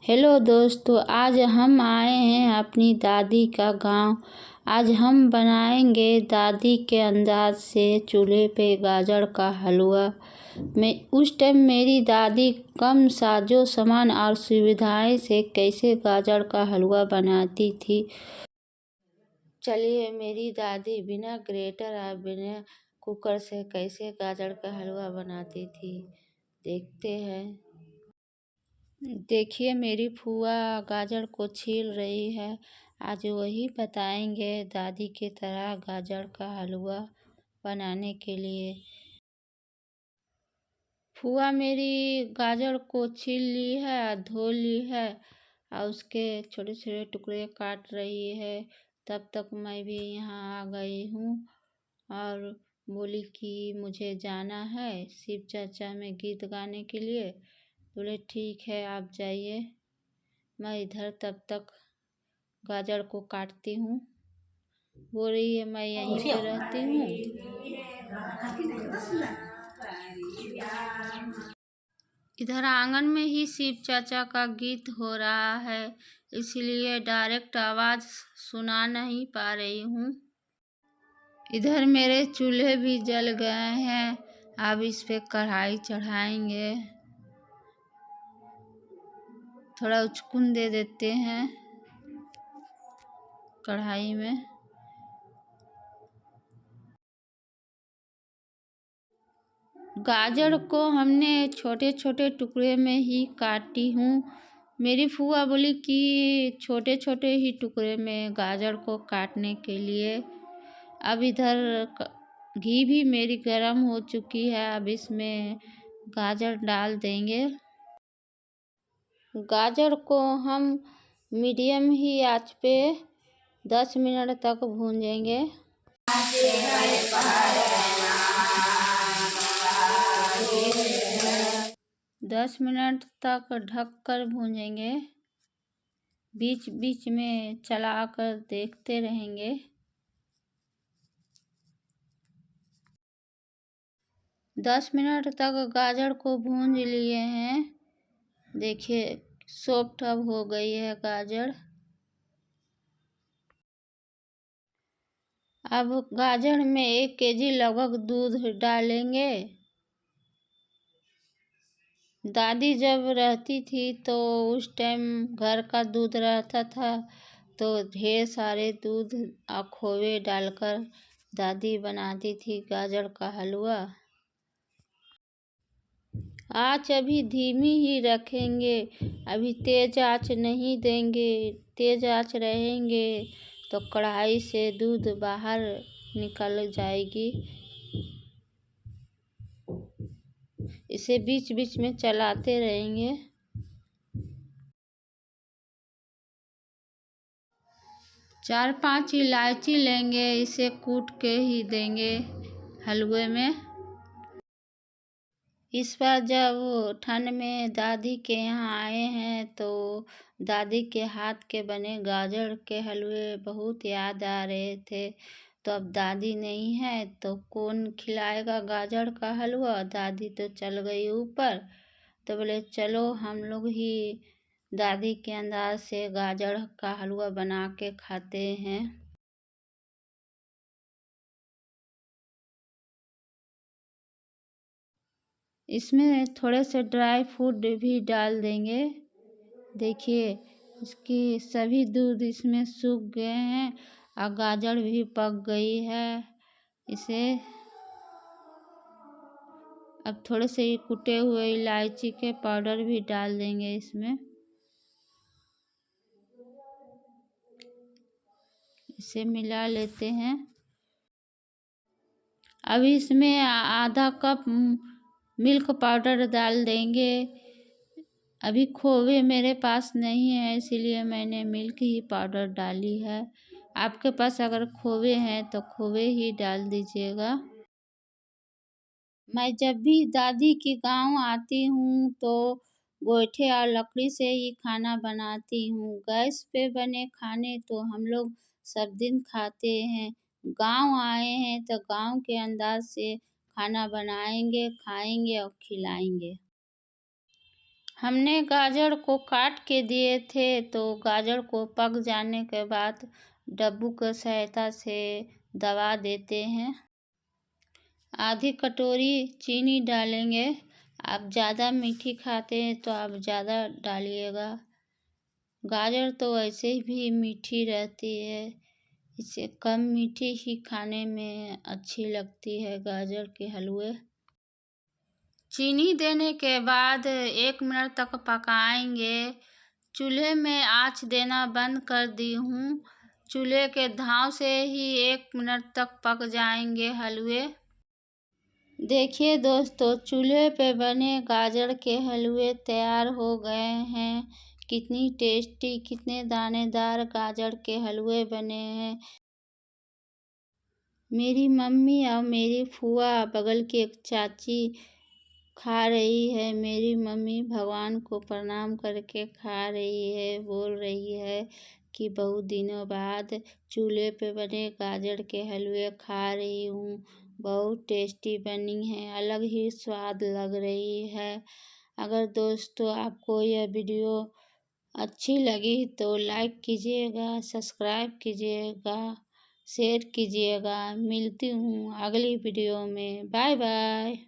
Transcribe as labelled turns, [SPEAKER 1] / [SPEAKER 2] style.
[SPEAKER 1] Hello दोस्तों, आज हम आए हैं अपनी दादी का गांव। आज हम बनाएंगे दादी के अंदाज से चूल्हे पे गाजर का हलवा। मैं उस टाइम मेरी दादी कम साजो सामान और सुविधाएं से कैसे गाजर का हलवा बनाती थी। चलिए, मेरी दादी बिना ग्रेटर और बिना कुकर से कैसे गाजर का हलवा बनाती थी देखते हैं। देखिए, मेरी फूआ गाजर को छील रही है। आज वही बताएंगे दादी की तरह गाजर का हलवा बनाने के लिए। फूआ मेरी गाजर को छील ली है, धो ली है और उसके छोटे छोटे टुकड़े काट रही है। तब तक मैं भी यहाँ आ गई हूँ और बोली कि मुझे जाना है शिव चर्चा में गीत गाने के लिए। बोले ठीक है, आप जाइए, मैं इधर तब तक गाजर को काटती हूँ। बोल रही है मैं यहीं पे रहती हूँ। इधर आंगन में ही शिव चाचा का गीत हो रहा है, इसलिए डायरेक्ट आवाज़ सुना नहीं पा रही हूँ। इधर मेरे चूल्हे भी जल गए हैं। अब इस पे कढ़ाई चढ़ाएंगे। थोड़ा उचकुन दे देते हैं कढ़ाई में। गाजर को हमने छोटे छोटे टुकड़े में ही काटी हूँ। मेरी फूआ बोली कि छोटे छोटे ही टुकड़े में गाजर को काटने के लिए। अब इधर घी भी मेरी गर्म हो चुकी है। अब इसमें गाजर डाल देंगे। गाजर को हम मीडियम ही आंच पे 10 मिनट तक भूंजेंगे। 10 मिनट तक ढककर भूंजेंगे। बीच बीच में चलाकर देखते रहेंगे। 10 मिनट तक गाजर को भूंज लिए हैं। देखिए, सॉफ्ट अब हो गई है गाजर। अब गाजर में 1 केजी लगभग दूध डालेंगे। दादी जब रहती थी तो उस टाइम घर का दूध रहता था, तो ढेर सारे दूध और खोवे डालकर दादी बनाती थी गाजर का हलवा। आँच अभी धीमी ही रखेंगे, अभी तेज आँच नहीं देंगे। तेज आँच रहेंगे तो कढ़ाई से दूध बाहर निकल जाएगी। इसे बीच बीच में चलाते रहेंगे। चार 5 इलायची लेंगे, इसे कूट के ही देंगे हलवे में। इस बार जब ठंड में दादी के यहाँ आए हैं तो दादी के हाथ के बने गाजर के हलवे बहुत याद आ रहे थे। तो अब दादी नहीं है तो कौन खिलाएगा गाजर का हलवा। दादी तो चल गई ऊपर, तो बोले चलो हम लोग ही दादी के अंदाज से गाजर का हलवा बना के खाते हैं। इसमें थोड़े से ड्राई फ्रूट भी डाल देंगे। देखिए, इसकी सभी दूध इसमें सूख गए हैं और गाजर भी पक गई है। इसे अब थोड़े से कुटे हुए इलायची के पाउडर भी डाल देंगे इसमें। इसे मिला लेते हैं। अब इसमें आधा कप मिल्क पाउडर डाल देंगे। अभी खोवे मेरे पास नहीं है, इसीलिए मैंने मिल्क ही पाउडर डाली है। आपके पास अगर खोवे हैं तो खोवे ही डाल दीजिएगा। मैं जब भी दादी के गांव आती हूँ तो गोईठे और लकड़ी से ही खाना बनाती हूँ। गैस पे बने खाने तो हम लोग सब दिन खाते हैं। गांव आए हैं तो गांव के अंदाज से खाना बनाएंगे, खाएंगे और खिलाएंगे। हमने गाजर को काट के दिए थे, तो गाजर को पक जाने के बाद डब्बू की सहायता से दबा देते हैं। आधी कटोरी चीनी डालेंगे। आप ज़्यादा मीठी खाते हैं तो आप ज़्यादा डालिएगा। गाजर तो वैसे भी मीठी रहती है, इसे कम मीठी ही खाने में अच्छी लगती है गाजर के हलवे। चीनी देने के बाद 1 मिनट तक पकाएंगे। चूल्हे में आंच देना बंद कर दी हूँ। चूल्हे के धाव से ही 1 मिनट तक पक जाएंगे हलवे। देखिए दोस्तों, चूल्हे पे बने गाजर के हलवे तैयार हो गए हैं। कितनी टेस्टी, कितने दानेदार गाजर के हलवे बने हैं। मेरी मम्मी और मेरी फूआ, बगल की एक चाची खा रही है। मेरी मम्मी भगवान को प्रणाम करके खा रही है, बोल रही है कि बहुत दिनों बाद चूल्हे पे बने गाजर के हलवे खा रही हूँ। बहुत टेस्टी बनी है, अलग ही स्वाद लग रही है। अगर दोस्तों आपको यह वीडियो अच्छी लगी तो लाइक कीजिएगा, सब्सक्राइब कीजिएगा, शेयर कीजिएगा। मिलती हूँ अगली वीडियो में। Bye bye.